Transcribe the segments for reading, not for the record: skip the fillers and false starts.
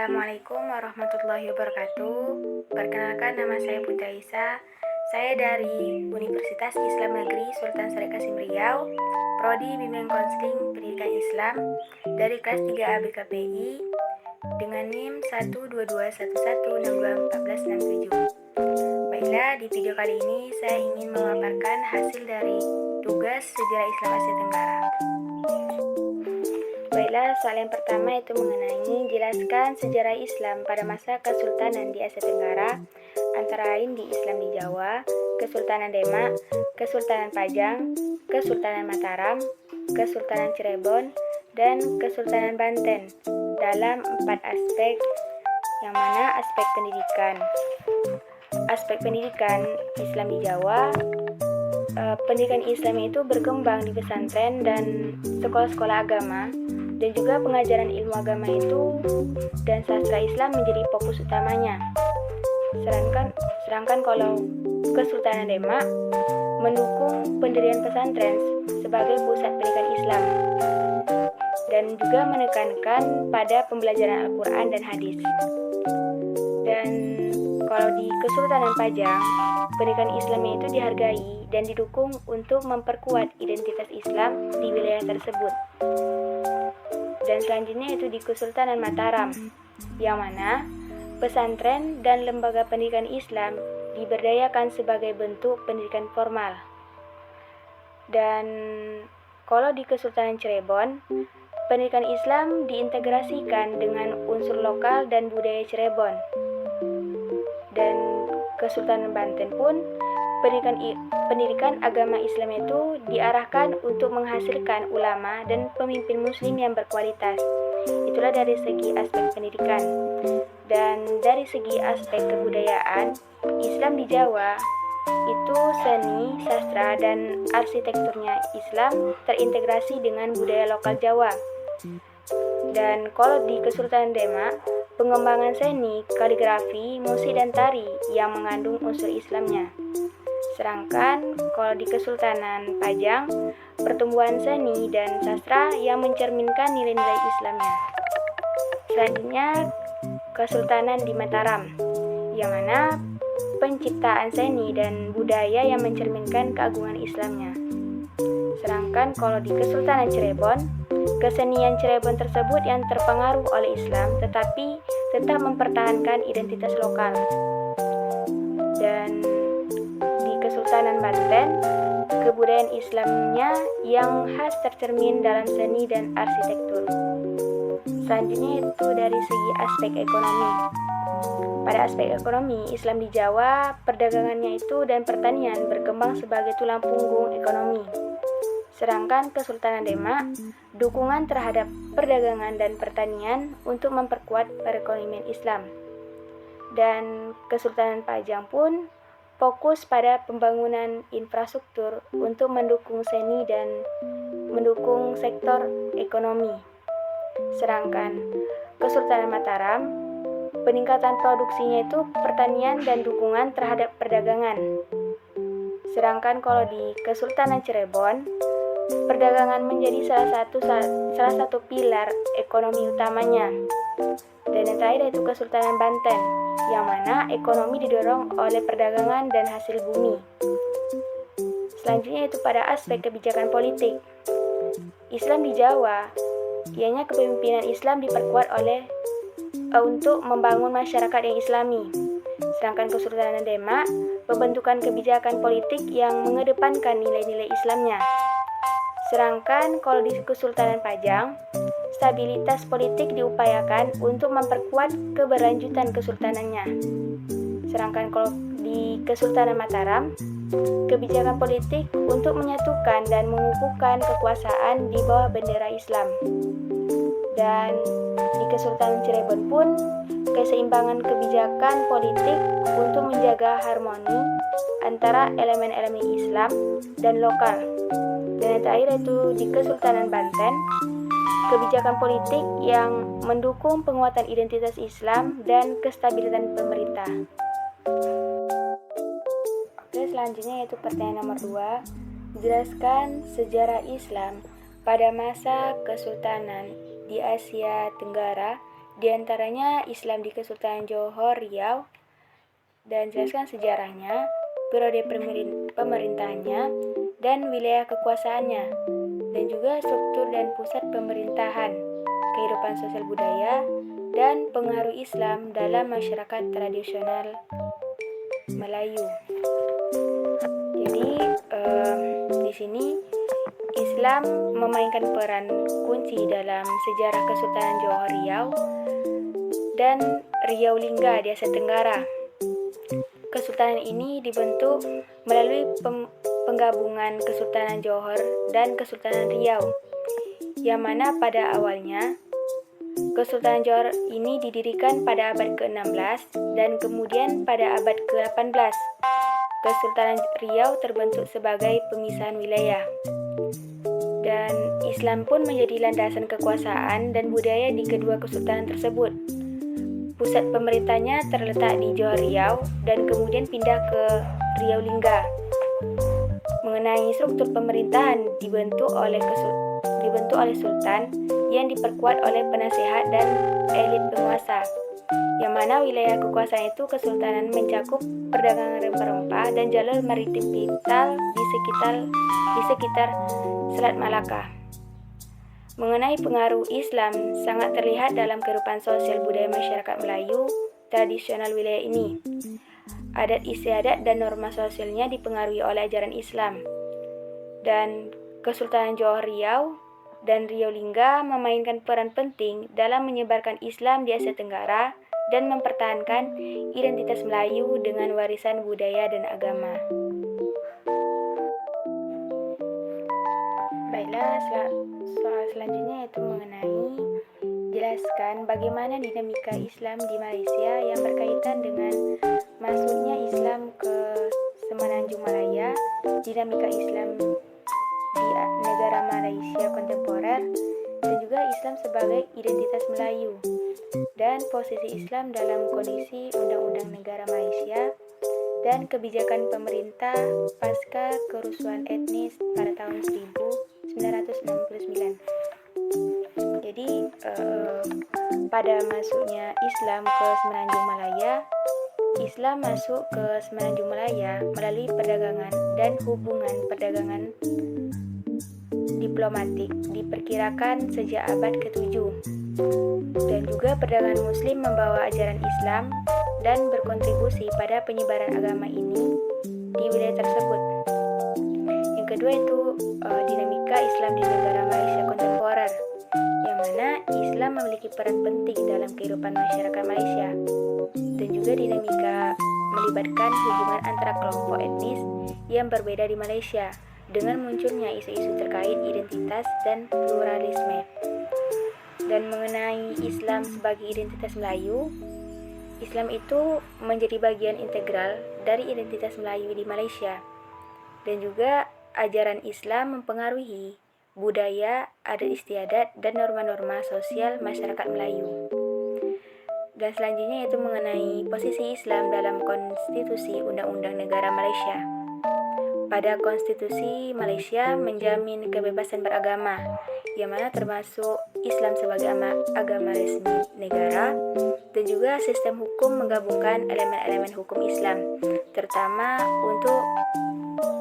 Assalamualaikum warahmatullahi wabarakatuh. Perkenalkan, nama saya Putra Isa. Saya dari Universitas Islam Negeri Sultan Syarif Kasim Riau, Prodi Bimbingan Konseling Pendidikan Islam dari kelas 3A BKPI dengan NIM 12211621467. Baiklah, di video kali ini saya ingin memaparkan hasil dari tugas Sejarah Islam Asia Tenggara. Baiklah, soal yang pertama itu mengenai jelaskan sejarah Islam pada masa Kesultanan di Asia Tenggara, antara lain di Islam di Jawa, Kesultanan Demak, Kesultanan Pajang, Kesultanan Mataram, Kesultanan Cirebon, dan Kesultanan Banten dalam 4 aspek, yang mana aspek pendidikan. Aspek pendidikan Islam di Jawa, pendidikan Islam itu berkembang di pesantren dan sekolah-sekolah agama, dan juga pengajaran ilmu agama itu dan sastra Islam menjadi fokus utamanya. Sedangkan kalau Kesultanan Demak mendukung pendirian pesantren sebagai pusat pendidikan Islam dan juga menekankan pada pembelajaran Al-Quran dan hadis. Dan kalau di Kesultanan Pajang, pendidikan Islamnya itu dihargai dan didukung untuk memperkuat identitas Islam di wilayah tersebut. Dan selanjutnya itu di Kesultanan Mataram, yang mana pesantren dan lembaga pendidikan Islam diberdayakan sebagai bentuk pendidikan formal. Dan kalau di Kesultanan Cirebon, pendidikan Islam diintegrasikan dengan unsur lokal dan budaya Cirebon. Dan Kesultanan Banten pun pendidikan agama Islam itu diarahkan untuk menghasilkan ulama dan pemimpin muslim yang berkualitas. Itulah dari segi aspek pendidikan. Dan dari segi aspek kebudayaan, Islam di Jawa itu seni, sastra, dan arsitekturnya Islam terintegrasi dengan budaya lokal Jawa. Dan kalau di Kesultanan Demak, pengembangan seni, kaligrafi, musik, dan tari yang mengandung unsur Islamnya. Sedangkan kalau di Kesultanan Pajang, pertumbuhan seni dan sastra yang mencerminkan nilai-nilai Islamnya. Selanjutnya, Kesultanan di Mataram, yang mana penciptaan seni dan budaya yang mencerminkan keagungan Islamnya. Sedangkan kalau di Kesultanan Cirebon, kesenian Cirebon tersebut yang terpengaruh oleh Islam tetapi tetap mempertahankan identitas lokal. Dan di Kesultanan Banten, kebudayaan Islamnya yang khas tercermin dalam seni dan arsitektur. Selanjutnya itu dari segi aspek ekonomi. Pada aspek ekonomi, Islam di Jawa, perdagangannya itu dan pertanian berkembang sebagai tulang punggung ekonomi. Sedangkan Kesultanan Demak, dukungan terhadap perdagangan dan pertanian untuk memperkuat perekonomian Islam. Dan Kesultanan Pajang pun fokus pada pembangunan infrastruktur untuk mendukung seni dan mendukung sektor ekonomi. Sedangkan Kesultanan Mataram, peningkatan produksinya itu pertanian dan dukungan terhadap perdagangan. Sedangkan kalau di Kesultanan Cirebon, perdagangan menjadi salah satu pilar ekonomi utamanya. Dan yang terakhir yaitu Kesultanan Banten, yang mana ekonomi didorong oleh perdagangan dan hasil bumi. Selanjutnya itu pada aspek kebijakan politik. Islam di Jawa, ianya kepemimpinan Islam diperkuat untuk membangun masyarakat yang Islami. Sedangkan Kesultanan Demak, pembentukan kebijakan politik yang mengedepankan nilai-nilai Islamnya. Sedangkan kalau di Kesultanan Pajang, stabilitas politik diupayakan untuk memperkuat keberlanjutan kesultanannya. Sedangkan kalau di Kesultanan Mataram, kebijakan politik untuk menyatukan dan mengukuhkan kekuasaan di bawah bendera Islam. Dan di Kesultanan Cirebon pun, keseimbangan kebijakan politik untuk menjaga harmoni antara elemen-elemen Islam dan lokal. Dan yang terakhir itu di Kesultanan Banten, kebijakan politik yang mendukung penguatan identitas Islam dan kestabilisan pemerintah. Oke, selanjutnya yaitu pertanyaan nomor 2. Jelaskan sejarah Islam pada masa Kesultanan di Asia Tenggara Di antaranya Islam di Kesultanan Johor Riau, dan jelaskan sejarahnya, periode pemerintahannya, dan wilayah kekuasaannya, dan juga struktur dan pusat pemerintahan, kehidupan sosial budaya, dan pengaruh Islam dalam masyarakat tradisional Melayu. Jadi di sini Islam memainkan peran kunci dalam sejarah Kesultanan Johor Riau dan Riau Lingga di Asia Tenggara. Kesultanan ini dibentuk melalui penggabungan Kesultanan Johor dan Kesultanan Riau, yang mana pada awalnya Kesultanan Johor ini didirikan pada abad ke-16 dan kemudian pada abad ke-18. Kesultanan Riau terbentuk sebagai pemisahan wilayah. Dan Islam pun menjadi landasan kekuasaan dan budaya di kedua kesultanan tersebut. Pusat pemerintahnya terletak di Johor Riau dan kemudian pindah ke Riau Lingga. Mengenai struktur pemerintahan dibentuk oleh sultan yang diperkuat oleh penasehat dan elit penguasa, yang mana wilayah kekuasaan itu kesultanan mencakup perdagangan rempah-rempah dan jalur maritim vital di sekitar Selat Malaka. Mengenai pengaruh Islam sangat terlihat dalam kehidupan sosial budaya masyarakat Melayu tradisional wilayah ini. Adat istiadat dan norma sosialnya dipengaruhi oleh ajaran Islam. Dan Kesultanan Johor Riau dan Riau Lingga memainkan peran penting dalam menyebarkan Islam di Asia Tenggara dan mempertahankan identitas Melayu dengan warisan budaya dan agama. Baiklah, soal selanjutnya yaitu mengenai jelaskan bagaimana dinamika Islam di Malaysia yang berkaitan dengan masuknya Islam ke Semenanjung Malaya, dinamika Islam di negara Malaysia kontemporer, dan juga Islam sebagai identitas Melayu, dan posisi Islam dalam kondisi Undang-Undang Negara Malaysia, dan kebijakan pemerintah pasca kerusuhan etnis pada tahun 1969. Jadi pada masuknya Islam ke Semenanjung Malaya, Islam masuk ke Semenanjung Malaya melalui perdagangan dan hubungan perdagangan diplomatik diperkirakan sejak abad ke-7. Dan juga perdagangan Muslim membawa ajaran Islam dan berkontribusi pada penyebaran agama ini di wilayah tersebut. Yang kedua itu dinamika Islam di negara Malaysia kontemporer, yang mana Islam memiliki peran penting dalam kehidupan masyarakat Malaysia, dan juga dinamika melibatkan hubungan antara kelompok etnis yang berbeda di Malaysia dengan munculnya isu-isu terkait identitas dan pluralisme. Dan mengenai Islam sebagai identitas Melayu, Islam itu menjadi bagian integral dari identitas Melayu di Malaysia, dan juga ajaran Islam mempengaruhi budaya, adat istiadat, dan norma-norma sosial masyarakat Melayu. Dan selanjutnya yaitu mengenai posisi Islam dalam konstitusi Undang-Undang Negara Malaysia. Pada konstitusi Malaysia menjamin kebebasan beragama, yang mana termasuk Islam sebagai agama resmi negara, dan juga sistem hukum menggabungkan elemen-elemen hukum Islam, terutama untuk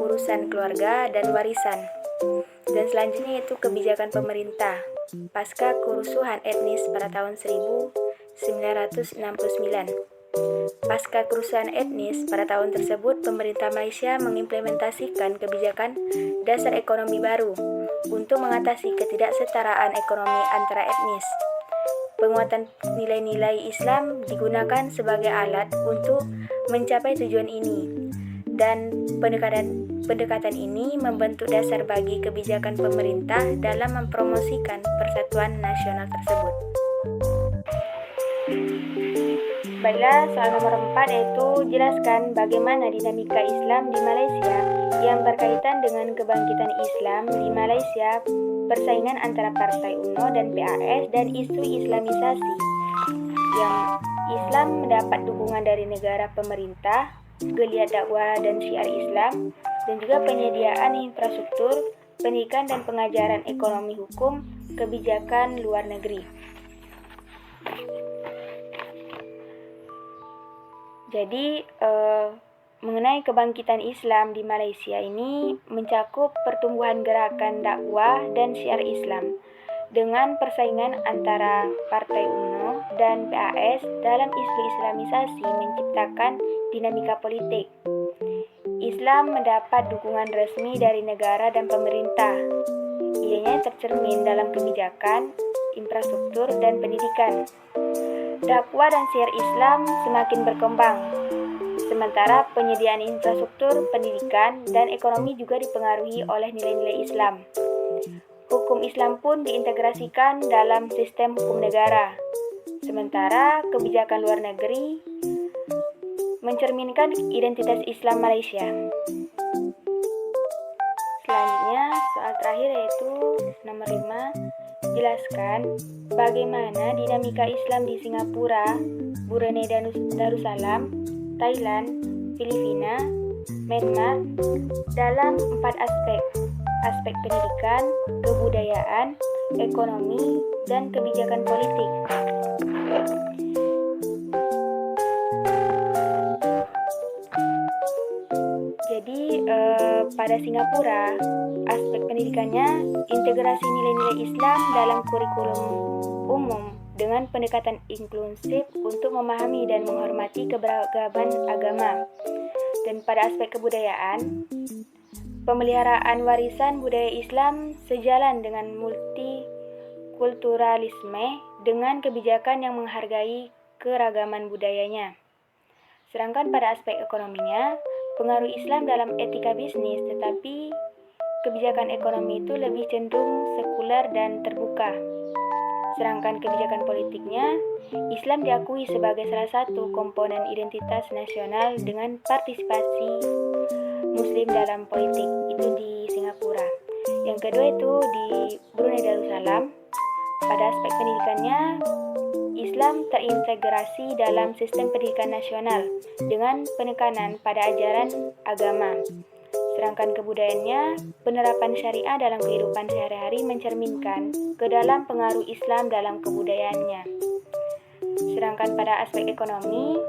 urusan keluarga dan warisan. Dan selanjutnya yaitu kebijakan pemerintah pasca kerusuhan etnis pada tahun 1969. Pasca kerusuhan etnis pada tahun tersebut, pemerintah Malaysia mengimplementasikan kebijakan dasar ekonomi baru untuk mengatasi ketidaksetaraan ekonomi antara etnis. Penguatan nilai-nilai Islam digunakan sebagai alat untuk mencapai tujuan ini, dan pendekatan ini membentuk dasar bagi kebijakan pemerintah dalam mempromosikan persatuan nasional tersebut. Baiklah, soal nomor 4 yaitu jelaskan bagaimana dinamika Islam di Malaysia yang berkaitan dengan kebangkitan Islam di Malaysia, persaingan antara Partai UMNO dan PAS, dan isu Islamisasi yang Islam mendapat dukungan dari negara pemerintah, geliat dakwah dan syiar Islam, dan juga penyediaan infrastruktur, pendidikan dan pengajaran ekonomi hukum, kebijakan luar negeri. Jadi, mengenai kebangkitan Islam di Malaysia ini mencakup pertumbuhan gerakan dakwah dan syiar Islam dengan persaingan antara Partai UMNO dan PAS dalam isu Islamisasi menciptakan dinamika politik. Islam mendapat dukungan resmi dari negara dan pemerintah. Ianya tercermin dalam kebijakan, infrastruktur, dan pendidikan. Dakwah dan syiar Islam semakin berkembang, sementara penyediaan infrastruktur, pendidikan, dan ekonomi juga dipengaruhi oleh nilai-nilai Islam. Hukum Islam pun diintegrasikan dalam sistem hukum negara, sementara kebijakan luar negeri mencerminkan identitas Islam Malaysia. Selanjutnya, soal terakhir yaitu nomor 5. Jelaskan bagaimana dinamika Islam di Singapura, Brunei Darussalam, Thailand, Filipina, Myanmar dalam 4 aspek pendidikan, kebudayaan, ekonomi, dan kebijakan politik. Jadi pada Singapura, aspek pendidikannya integrasi nilai-nilai Islam dalam kurikulum umum dengan pendekatan inklusif untuk memahami dan menghormati keberagaman agama. Dan pada aspek kebudayaan, pemeliharaan warisan budaya Islam sejalan dengan multikulturalisme dengan kebijakan yang menghargai keragaman budayanya. Sedangkan pada aspek ekonominya, pengaruh Islam dalam etika bisnis, tetapi kebijakan ekonomi itu lebih cenderung sekuler dan terbuka. Sedangkan kebijakan politiknya, Islam diakui sebagai salah satu komponen identitas nasional dengan partisipasi Muslim dalam politik, itu di Singapura. Yang kedua itu di Brunei Darussalam, pada aspek pendidikannya, Islam terintegrasi dalam sistem pendidikan nasional dengan penekanan pada ajaran agama. Sedangkan kebudayaannya, penerapan syariah dalam kehidupan sehari-hari mencerminkan ke dalam pengaruh Islam dalam kebudayaannya. Sedangkan pada aspek ekonomi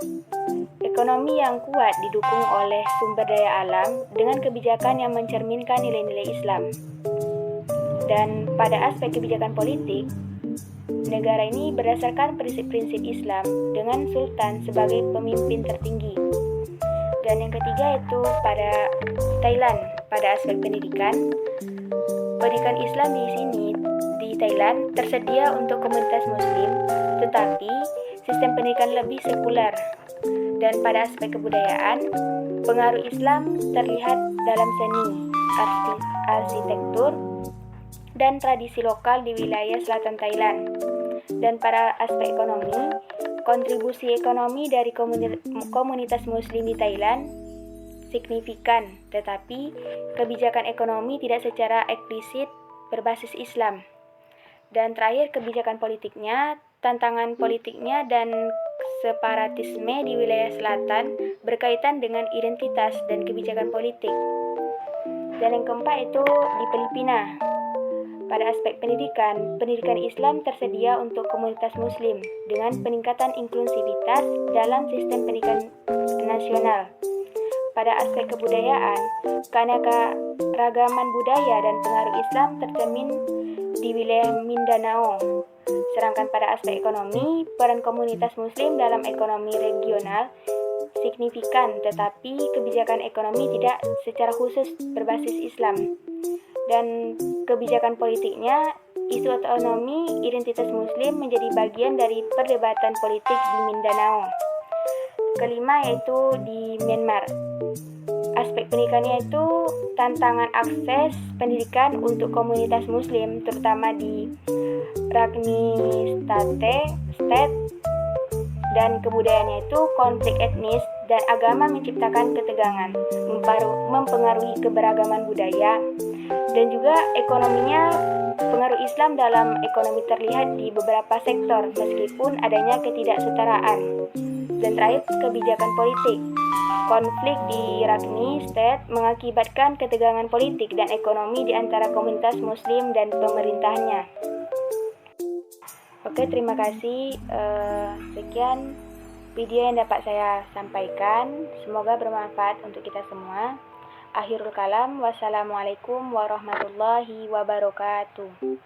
yang kuat didukung oleh sumber daya alam dengan kebijakan yang mencerminkan nilai-nilai Islam. Dan pada aspek kebijakan politik, negara ini berdasarkan prinsip-prinsip Islam dengan sultan sebagai pemimpin tertinggi. Dan yang ketiga itu pada Thailand, pada aspek pendidikan Islam di sini di Thailand tersedia untuk komunitas Muslim, tetapi sistem pendidikan lebih sekuler. Dan pada aspek kebudayaan, pengaruh Islam terlihat dalam seni, arsitektur, dan tradisi lokal di wilayah selatan Thailand. Dan pada aspek ekonomi, kontribusi ekonomi dari komunitas Muslim di Thailand signifikan, tetapi kebijakan ekonomi tidak secara eksplisit berbasis Islam. Dan terakhir, kebijakan politiknya, tantangan politiknya dan separatisme di wilayah selatan berkaitan dengan identitas dan kebijakan politik. Dan yang keempat itu di Filipina. Pada aspek pendidikan Islam tersedia untuk komunitas Muslim dengan peningkatan inklusivitas dalam sistem pendidikan nasional. Pada aspek kebudayaan, keanekaragaman budaya dan pengaruh Islam tercermin di wilayah Mindanao. Sedangkan pada aspek ekonomi, peran komunitas Muslim dalam ekonomi regional signifikan, tetapi kebijakan ekonomi tidak secara khusus berbasis Islam. Dan kebijakan politiknya, isu otonomi identitas Muslim menjadi bagian dari perdebatan politik di Mindanao. Kelima yaitu di Myanmar. Aspek pendidikannya itu tantangan akses pendidikan untuk komunitas Muslim, terutama di Rakhine State, dan kebudayaannya itu konflik etnis dan agama menciptakan ketegangan, mempengaruhi keberagaman budaya. Dan juga ekonominya, pengaruh Islam dalam ekonomi terlihat di beberapa sektor meskipun adanya ketidaksetaraan. Dan terakhir, kebijakan politik. Konflik di Rakhine State mengakibatkan ketegangan politik dan ekonomi di antara komunitas Muslim dan pemerintahnya. Oke, terima kasih. Sekian. video yang dapat saya sampaikan. Semoga bermanfaat untuk kita semua. Akhirul kalam, wassalamualaikum warahmatullahi wabarakatuh.